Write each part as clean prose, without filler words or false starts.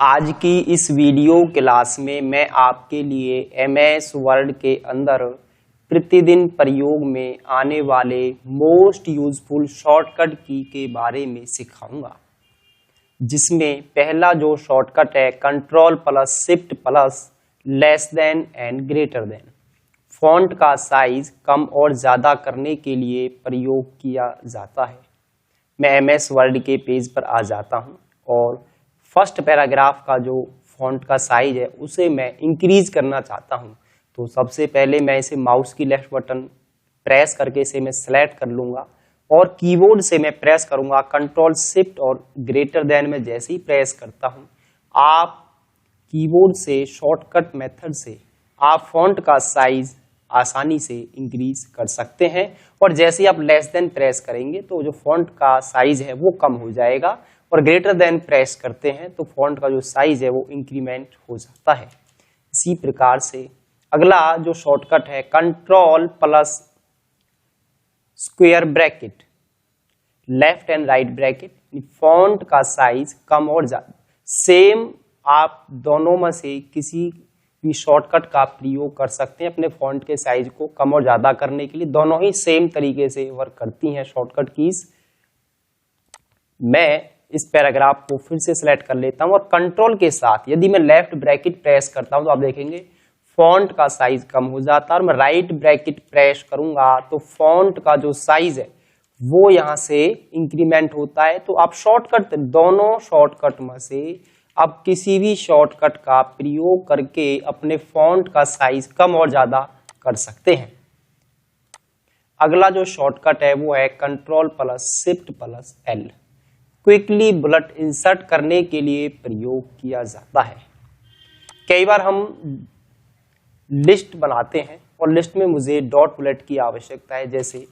आज की इस वीडियो क्लास में मैं आपके लिए एमएस वर्ड के अंदर प्रतिदिन प्रयोग में आने वाले मोस्ट यूजफुल शॉर्टकट की के बारे में सिखाऊंगा, जिसमें पहला जो शॉर्टकट है control plus shift plus less than and greater than. Font का साइज कम और ज़्यादा करने के लिए प्रयोग किया जाता है। मैं एमएस वर्ड के पेज पर आ जाता हूं और फर्स्ट पैराग्राफ का जो फॉन्ट का साइज है उसे मैं इंक्रीज करना चाहता हूं। तो सबसे पहले मैं इसे माउस की लेफ्ट बटन प्रेस करके इसे मैं सेलेक्ट कर लूंगा और कीबोर्ड से मैं प्रेस करूंगा कंट्रोल शिफ्ट और ग्रेटर देन में जैसे ही प्रेस करता हूं, आप कीबोर्ड से शॉर्टकट मेथड से आप फॉन्ट का साइज आसानी से इंक्रीज कर सकते हैं। और जैसे ही आप लेस देन प्रेस करेंगे तो जो फॉन्ट का साइज है वो कम हो जाएगा और ग्रेटर देन प्रेस करते हैं तो फॉन्ट का जो साइज है वो इंक्रीमेंट हो जाता है। इसी प्रकार से अगला जो शॉर्टकट है control plus square bracket left and right bracket, font का साइज कम और ज्यादा। सेम आप दोनों में से किसी भी शॉर्टकट का प्रयोग कर सकते हैं अपने फॉन्ट के साइज को कम और ज्यादा करने के लिए। दोनों ही सेम तरीके से वर्क करती हैं शॉर्टकट कीज। मैं इस पैराग्राफ को फिर से सिलेक्ट कर लेता हूं और कंट्रोल के साथ यदि मैं लेफ्ट ब्रैकेट प्रेस करता हूं तो आप देखेंगे फॉन्ट का साइज कम हो जाता है और मैं राइट ब्रैकेट प्रेस करूंगा तो फॉन्ट का जो साइज है वो यहां से इंक्रीमेंट होता है। तो आप शॉर्टकट दोनों शॉर्टकट में से अब किसी भी शॉर्टकट का प्रयोग करके अपने फॉन्ट का साइज कम और ज्यादा कर सकते हैं। अगला जो शॉर्टकट है वो है control plus shift plus L. Quickly bullet insert करने के लिए प्रयोग किया जाता है। कई बार हम लिस्ट बनाते हैं और लिस्ट में मुझे डॉट बुलेट की आवश्यकता है। जैसे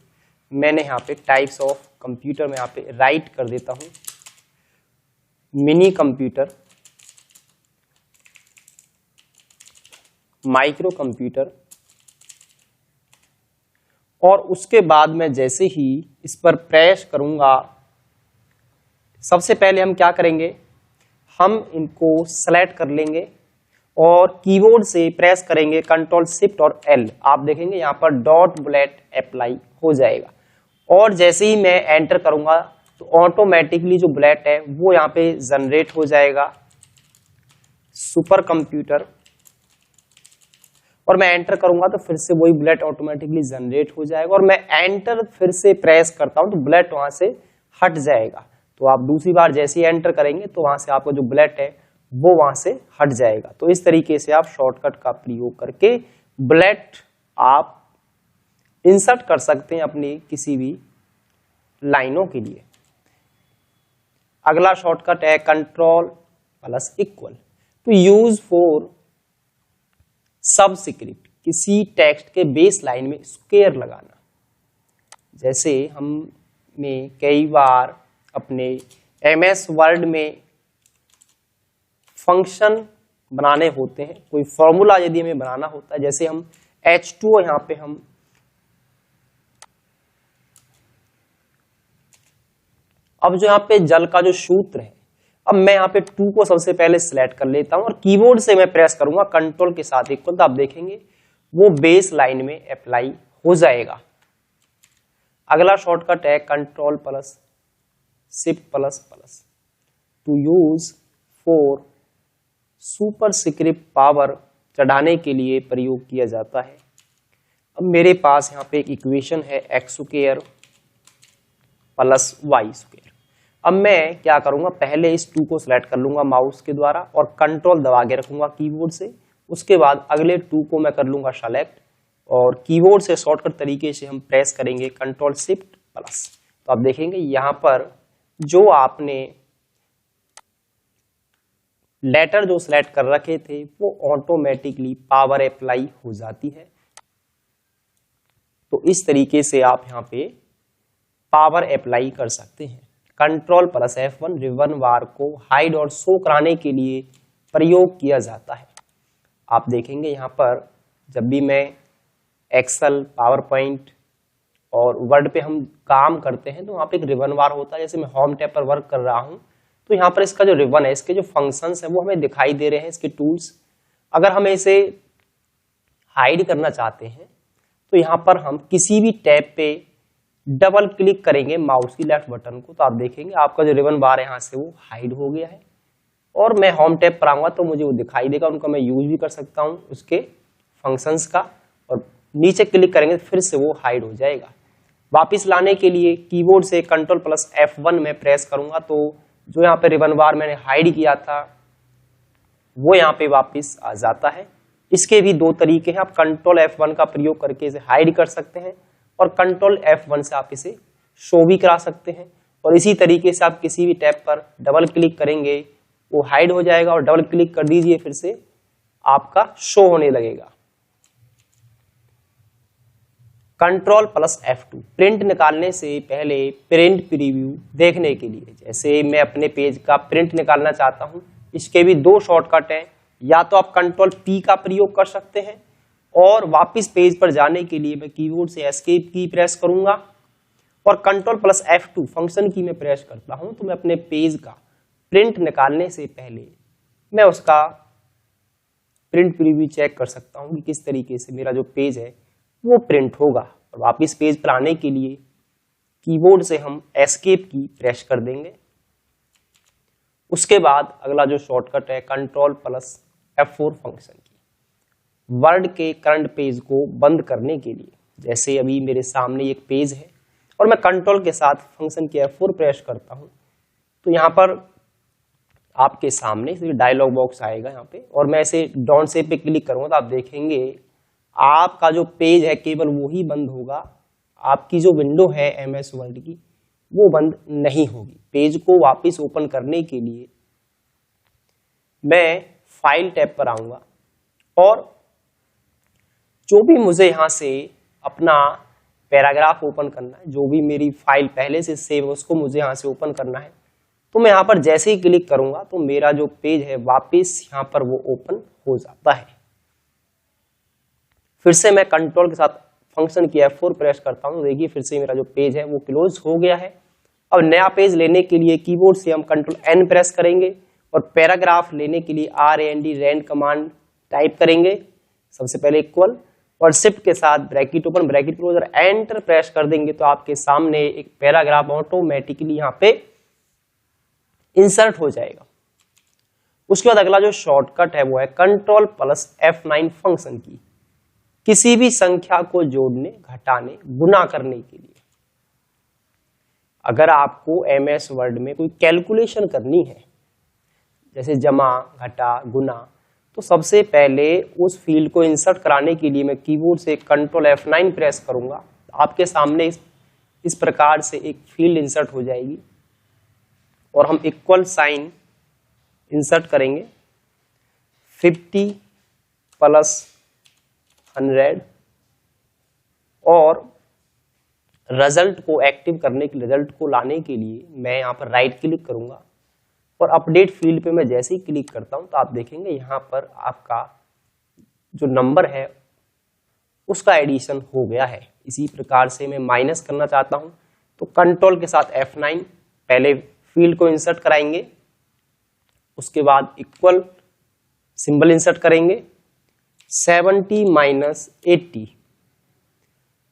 मैंने यहाँ पे टाइप्स ऑफ कंप्यूटर में यहाँ पे राइट कर देता हूँ मिनी कंप्यूटर, माइक्रो कंप्यूटर, और उसके बाद मैं जैसे ही इस पर प्रेस करूंगा सबसे पहले हम क्या करेंगे, हम इनको सेलेक्ट कर लेंगे और कीबोर्ड से प्रेस करेंगे कंट्रोल शिफ्ट और एल। आप देखेंगे यहाँ पर डॉट बुलेट अप्लाई हो जाएगा और जैसे ही मैं एंटर करूंगा तो ऑटोमेटिकली जो बुलेट है वो यहाँ पे जनरेट हो जाएगा सुपर कंप्यूटर, और मैं एंटर करूंगा तो फिर से वही बुलेट ऑटोमेटिकली जनरेट हो जाएगा और मैं एंटर फिर से प्रेस करता हूं तो बुलेट वहां से हट जाएगा। तो आप दूसरी बार जैसे ही एंटर करेंगे तो वहां से आपका जो बुलेट है वो वहां से हट जाएगा। तो इस तरीके से आप शॉर्टकट का प्रयोग करके बुलेट आप इंसर्ट कर सकते हैं अपनी किसी भी लाइनों के लिए। अगला शॉर्टकट है control plus equal to use for subscript, किसी टेक्स्ट के बेस लाइन में स्क्वायर लगाना। जैसे हमें कई बार अपने एमएस वर्ड में फंक्शन बनाने होते हैं, कोई फॉर्मूला यदि हमें बनाना होता है, जैसे हम H2O यहां पे हम अब जो यहाँ पे जल का जो सूत्र है, अब मैं यहाँ पे 2 को सबसे पहले सिलेक्ट कर लेता हूं और कीबोर्ड से मैं प्रेस करूंगा कंट्रोल के साथ इक्वल, तो आप देखेंगे वो बेस लाइन में अप्लाई हो जाएगा। अगला शॉर्टकट है control plus shift plus plus two use for super script power चढ़ाने के लिए प्रयोग किया जाता है। अब मेरे पास यहाँ पे एक इक्वेशन है x square plus y square. अब मैं क्या करूंगा, पहले इस 2 को सिलेक्ट कर लूंगा माउस के द्वारा और कंट्रोल दबा के रखूंगा कीबोर्ड से। उसके बाद अगले 2 को मैं कर लूंगा सेलेक्ट और कीबोर्ड से शॉर्टकट तरीके से हम प्रेस करेंगे कंट्रोल शिफ्ट प्लस। तो आप देखेंगे यहां पर जो आपने लेटर जो सिलेक्ट कर रखे थे वो ऑटोमेटिकली पावर अप्लाई हो जाती है। तो इस तरीके से आप यहां पे पावर अप्लाई कर सकते हैं। कंट्रोल प्लस F1 रिबन बार को हाइड और शो कराने के लिए प्रयोग किया जाता है। आप देखेंगे यहाँ पर जब भी मैं एक्सेल, पावर पॉइंट और वर्ड पे हम काम करते हैं तो वहाँ पे एक रिबन बार होता है। जैसे मैं होम टैब पर वर्क कर रहा हूँ तो यहाँ पर इसका जो रिबन है, इसके जो फंक्शंस है वो हमें दिखाई दे रहे हैं, इसके टूल्स। अगर हम इसे हाइड करना चाहते हैं तो यहाँ पर हम किसी भी टैब पे डबल क्लिक करेंगे माउस की लेफ्ट बटन को, तो आप देखेंगे आपका जो रिबन बार है यहाँ से वो हाइड हो गया है। और मैं होम टैब पर आऊंगा तो मुझे वो दिखाई देगा, उनका मैं यूज भी कर सकता हूँ उसके फंक्शंस का। और नीचे क्लिक करेंगे फिर से वो हाइड हो जाएगा। वापिस लाने के लिए कीबोर्ड से Ctrl+F1 में प्रेस करूंगा तो जो यहाँ पे रिबन बार मैंने हाइड किया था वो यहाँ पे वापिस आ जाता है। इसके भी दो तरीके हैं, आप Ctrl+F1 का प्रयोग करके इसे हाइड कर सकते हैं और Ctrl+F1 से आप इसे शो भी करा सकते हैं। और इसी तरीके से आप किसी भी टैब पर डबल क्लिक करेंगे वो हाइड हो जाएगा, और डबल क्लिक कर दीजिए फिर से आपका शो होने लगेगा। Ctrl+F2 प्रिंट निकालने से पहले प्रिंट प्रीव्यू देखने के लिए, जैसे मैं अपने पेज का प्रिंट निकालना चाहता हूं, इसके भी दो शॉर्टकट हैं। या तो आप Ctrl+P का प्रयोग कर सकते हैं और वापस पेज पर जाने के लिए मैं कीबोर्ड से एस्केप की प्रेस करूंगा, और Ctrl+F2 फंक्शन की मैं प्रेस करता हूं तो मैं अपने पेज का प्रिंट निकालने से पहले मैं उसका प्रिंट प्रीव्यू चेक कर सकता हूं कि किस तरीके से मेरा जो पेज है वो प्रिंट होगा। और वापस पेज पर आने के लिए कीबोर्ड से हम एस्केप की प्रेस कर देंगे। उसके बाद अगला जो शॉर्टकट है Ctrl+F4 फंक्शन की, वर्ड के करंट पेज को बंद करने के लिए। जैसे अभी मेरे सामने एक पेज है और मैं कंट्रोल के साथ फंक्शन की F4 प्रेस करता हूं तो यहाँ पर आपके सामने डायलॉग बॉक्स आएगा यहाँ पे, और मैं इसे डाउन से पे क्लिक करूंगा तो आप देखेंगे आपका जो पेज है केवल वो ही बंद होगा, आपकी जो विंडो है MS वर्ड की वो बंद नहीं होगी। पेज को वापस ओपन करने के लिए मैं फाइल टैब पर आऊंगा और जो भी मुझे यहां से अपना पैराग्राफ ओपन करना है, जो भी मेरी फाइल पहले से सेव है उसको मुझे यहां से ओपन करना है, तो मैं यहां पर जैसे ही क्लिक करूंगा तो मेरा जो पेज है वापस यहां पर वो ओपन हो जाता है। फिर से मैं कंट्रोल के साथ फंक्शन की F4 प्रेस करता हूं तो देखिए फिर से मेरा जो पेज है वो क्लोज हो गया है। अब नया पेज लेने के लिए कीबोर्ड से हम Ctrl+N प्रेस करेंगे और पैराग्राफ लेने के लिए RAND कमांड टाइप करेंगे। सबसे पहले इक्वल और शिफ्ट के साथ ब्रैकेट ओपन ब्रैकेट क्लोज और एंटर प्रेस कर देंगे तो आपके सामने एक पैराग्राफ ऑटोमेटिकली यहाँ पे इंसर्ट हो जाएगा। उसके बाद अगला जो शॉर्टकट है वो है Ctrl+F9 फंक्शन की, किसी भी संख्या को जोड़ने, घटाने, गुना करने के लिए। अगर आपको MS वर्ड में कोई कैलकुलेशन करनी है, जैसे जमा, घटा, गुना, तो सबसे पहले उस फील्ड को इंसर्ट कराने के लिए मैं कीबोर्ड से Ctrl+F9 प्रेस करूंगा। आपके सामने इस प्रकार से एक फील्ड इंसर्ट हो जाएगी और हम इक्वल साइन इंसर्ट करेंगे 50 + 100 और रिजल्ट को एक्टिव करने के रिजल्ट को लाने के लिए मैं यहाँ पर राइट क्लिक करूंगा और अपडेट फील्ड पे मैं जैसे ही क्लिक करता हूं तो आप देखेंगे यहाँ पर आपका जो नंबर है उसका एडिशन हो गया है। इसी प्रकार से मैं माइनस करना चाहता हूं तो कंट्रोल के साथ F9 पहले फील्ड को इंसर्ट कराएंगे, उसके बाद इक्वल सिंबल इंसर्ट करेंगे 70 - 80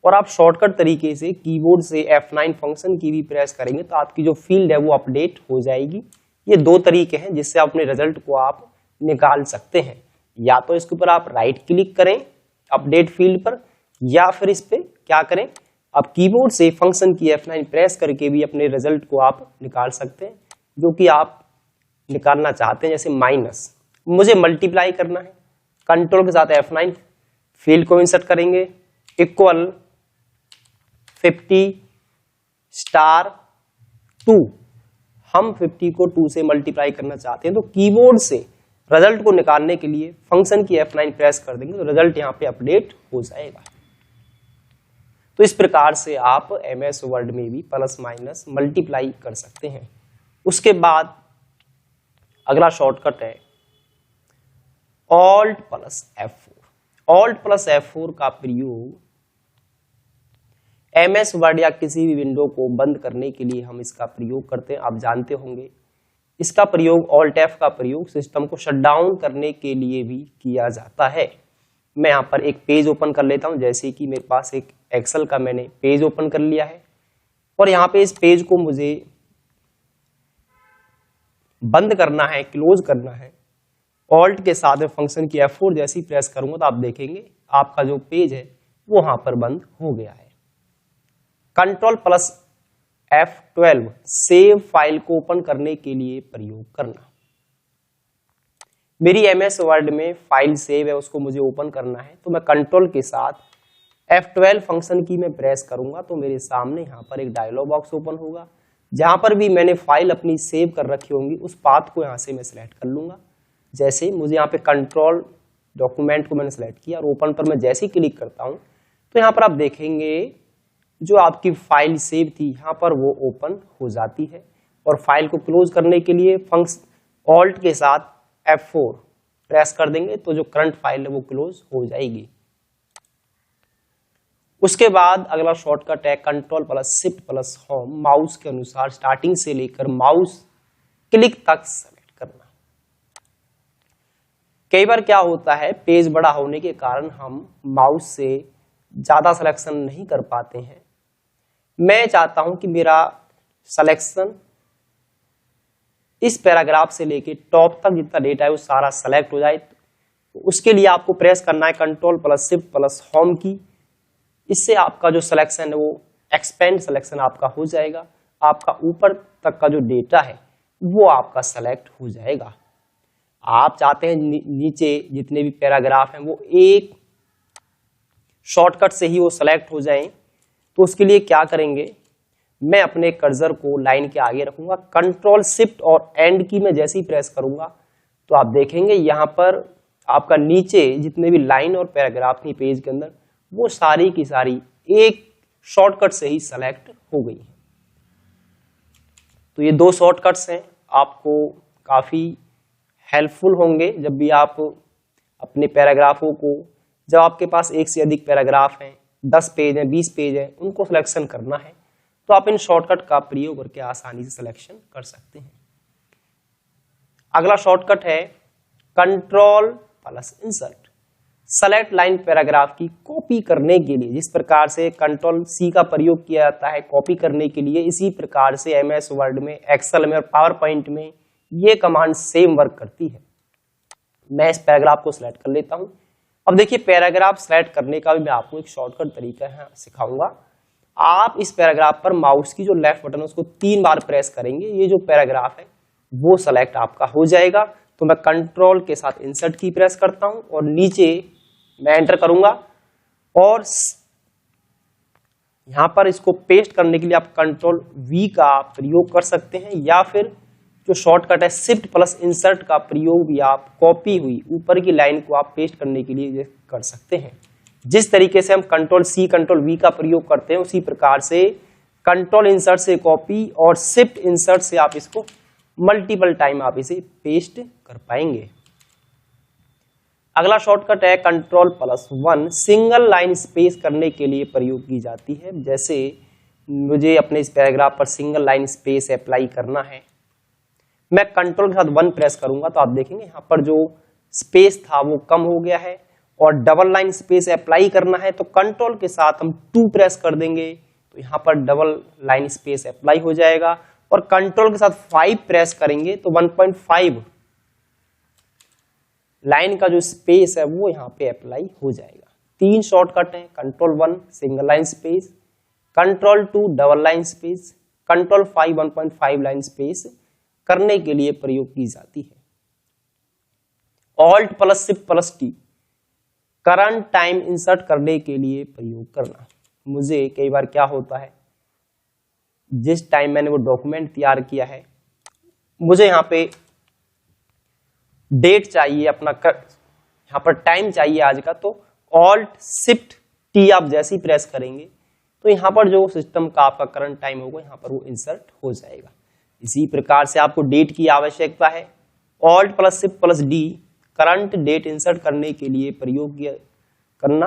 और आप शॉर्टकट तरीके से कीबोर्ड से F9 फंक्शन की भी प्रेस करेंगे तो आपकी जो फील्ड है वो अपडेट हो जाएगी। ये दो तरीके हैं जिससे अपने रिजल्ट को आप निकाल सकते हैं। या तो इसके ऊपर आप राइट क्लिक करें अपडेट फील्ड पर, या फिर इस पे क्या करें, आप कीबोर्ड से फंक्शन की F9 प्रेस करके भी अपने रिजल्ट को आप निकाल सकते हैं जो कि आप निकालना चाहते हैं। जैसे माइनस, मुझे मल्टीप्लाई करना है, कंट्रोल के साथ F9 फील्ड को इंसर्ट करेंगे इक्वल 50 * 2। हम 50 को 2 से मल्टीप्लाई करना चाहते हैं तो कीबोर्ड से रिजल्ट को निकालने के लिए फंक्शन की F9 प्रेस कर देंगे तो रिजल्ट यहाँ पे अपडेट हो जाएगा। तो इस प्रकार से आप MS वर्ड में भी प्लस माइनस मल्टीप्लाई कर सकते हैं। उसके बाद अगला शॉर्टकट है Alt+F4। Alt+F4 का प्रयोग MS वर्ड या किसी भी विंडो को बंद करने के लिए हम इसका प्रयोग करते हैं। आप जानते होंगे इसका प्रयोग ऑल्ट एफ का प्रयोग सिस्टम को शट डाउन करने के लिए भी किया जाता है। मैं यहाँ पर एक पेज ओपन कर लेता हूँ, जैसे कि मेरे पास एक एक्सेल का मैंने पेज ओपन कर लिया है और यहाँ पे इस पेज को मुझे बंद करना है, क्लोज करना है। ऑल्ट के साथ फंक्शन की F4 जैसी प्रेस करूंगा तो आप देखेंगे आपका जो पेज है वो वहां पर बंद हो गया है। Control plus F12 save file को ओपन करने के लिए प्रयोग करना। मेरी MS वर्ड में फाइल सेव है, उसको मुझे ओपन करना है, तो मैं कंट्रोल के साथ F12 फंक्शन की मैं प्रेस करूंगा तो मेरे सामने यहाँ पर एक डायलॉग बॉक्स ओपन होगा। जहां पर भी मैंने फाइल अपनी सेव कर रखी होंगी उस पाथ को यहाँ से मैं सिलेक्ट कर लूंगा। जैसे मुझे यहाँ पे कंट्रोल डॉक्यूमेंट को मैंने सेलेक्ट किया और ओपन पर मैं जैसे ही क्लिक करता हूं तो यहाँ पर आप देखेंगे जो आपकी फाइल सेव थी यहाँ पर वो ओपन हो जाती है। और फाइल को क्लोज करने के लिए फंक्शन ऑल्ट के साथ F4 प्रेस कर देंगे तो जो करंट फाइल है वो क्लोज हो जाएगी। उसके बाद अगला शॉर्टकट है control plus shift plus home, mouse के अनुसार स्टार्टिंग से लेकर माउस क्लिक तक सेलेक्ट करना। कई बार क्या होता है पेज बड़ा होने के कारण हम माउस से ज्यादा सिलेक्शन नहीं कर पाते हैं। मैं चाहता हूं कि मेरा सिलेक्शन इस पैराग्राफ से लेके टॉप तक जितना डेटा है वो सारा सेलेक्ट हो जाए। तो उसके लिए आपको प्रेस करना है control plus shift plus home की। इससे आपका जो सिलेक्शन है वो एक्सपेंड सिलेक्शन आपका हो जाएगा, आपका ऊपर तक का जो डेटा है वो आपका सेलेक्ट हो जाएगा। आप चाहते हैं नीचे जितने भी पैराग्राफ हैं वो एक शॉर्टकट से ही वो सेलेक्ट हो जाएं, तो उसके लिए क्या करेंगे, मैं अपने कर्सर को लाइन के आगे रखूंगा, कंट्रोल शिफ्ट और एंड की मैं जैसे ही प्रेस करूंगा तो आप देखेंगे यहाँ पर आपका नीचे जितने भी लाइन और पैराग्राफ थी पेज के अंदर वो सारी की सारी एक शॉर्टकट से ही सेलेक्ट हो गई है। तो ये दो शॉर्टकट्स हैं, आपको काफी हेल्पफुल होंगे जब भी आप अपने पैराग्राफों को, जब आपके पास एक से अधिक पैराग्राफ हैं, 10 पेज हैं, 20 पेज हैं, उनको सिलेक्शन करना है तो आप इन शॉर्टकट का प्रयोग करके आसानी से सिलेक्शन कर सकते हैं। अगला शॉर्टकट है control plus insert. Select line paragraph की कॉपी करने के लिए जिस प्रकार से कंट्रोल सी का प्रयोग किया जाता है कॉपी करने के लिए, इसी प्रकार से MS वर्ड में, एक्सेल में और पावर पॉइंट में ये कमांड सेम वर्क करती है। मैं इस पैराग्राफ को सिलेक्ट कर लेता हूं। अब देखिए पैराग्राफ सिलेक्ट करने का भी मैं आपको एक शॉर्टकट तरीका है सिखाऊंगा। आप इस पैराग्राफ पर माउस की जो लेफ्ट बटन है उसको 3 बार प्रेस करेंगे, ये जो पैराग्राफ है वो सेलेक्ट आपका हो जाएगा। तो मैं कंट्रोल के साथ इंसर्ट की प्रेस करता हूं और नीचे मैं एंटर करूंगा और यहां पर इसको पेस्ट करने के लिए आप कंट्रोल V का प्रयोग कर सकते हैं या फिर जो शॉर्टकट है शिफ्ट प्लस इंसर्ट का प्रयोग भी आप कॉपी हुई ऊपर की लाइन को आप पेस्ट करने के लिए कर सकते हैं। जिस तरीके से हम कंट्रोल C कंट्रोल V का प्रयोग करते हैं उसी प्रकार से कंट्रोल इंसर्ट से कॉपी और शिफ्ट इंसर्ट से आप इसको मल्टीपल टाइम आप इसे पेस्ट कर पाएंगे। अगला शॉर्टकट है control plus 1, single line space करने के लिए प्रयोग की जाती है। जैसे मुझे अपने इस पैराग्राफ पर सिंगल लाइन स्पेस अप्लाई करना है, मैं कंट्रोल के साथ 1 प्रेस करूंगा तो आप देखेंगे यहाँ पर जो स्पेस था वो कम हो गया है। और डबल लाइन स्पेस अप्लाई करना है तो कंट्रोल के साथ हम 2 प्रेस कर देंगे तो यहाँ पर डबल लाइन स्पेस अप्लाई हो जाएगा। और कंट्रोल के साथ 5 प्रेस करेंगे तो 1.5 लाइन का जो स्पेस है वो यहाँ पे अप्लाई हो जाएगा। 3 शॉर्टकट हैं, control 1 single line space, control 2 double line space, control 5 1.5 line space करने के लिए प्रयोग की जाती है। Alt plus shift plus T current time insert करने के लिए प्रयोग करना। मुझे कई बार क्या होता है, जिस टाइम मैंने वो डॉक्यूमेंट तैयार किया है मुझे यहाँ पे डेट चाहिए, अपना यहाँ पर टाइम चाहिए आज का, तो ऑल्ट शिफ्ट टी आप जैसे ही प्रेस करेंगे तो यहाँ पर जो सिस्टम का आपका करंट टाइम होगा यहाँ पर वो इंसर्ट हो जाएगा। इसी प्रकार से आपको डेट की आवश्यकता है, alt plus shift plus D current date insert करने के लिए प्रयोग करना।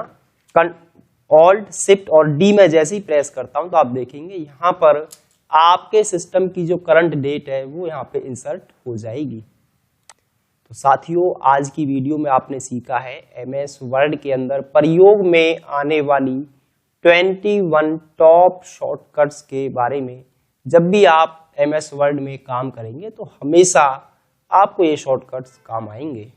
ऑल्ट शिफ्ट और डी में जैसे ही प्रेस करता हूं तो आप देखेंगे यहाँ पर आपके सिस्टम की जो करंट डेट है वो यहाँ पे इंसर्ट हो जाएगी। तो साथियों, आज की वीडियो में आपने सीखा है MS वर्ड के अंदर प्रयोग में आने वाली 21 टॉप शॉर्टकट्स के बारे में। जब भी आप MS वर्ड में काम करेंगे तो हमेशा आपको ये शॉर्टकट्स काम आएंगे।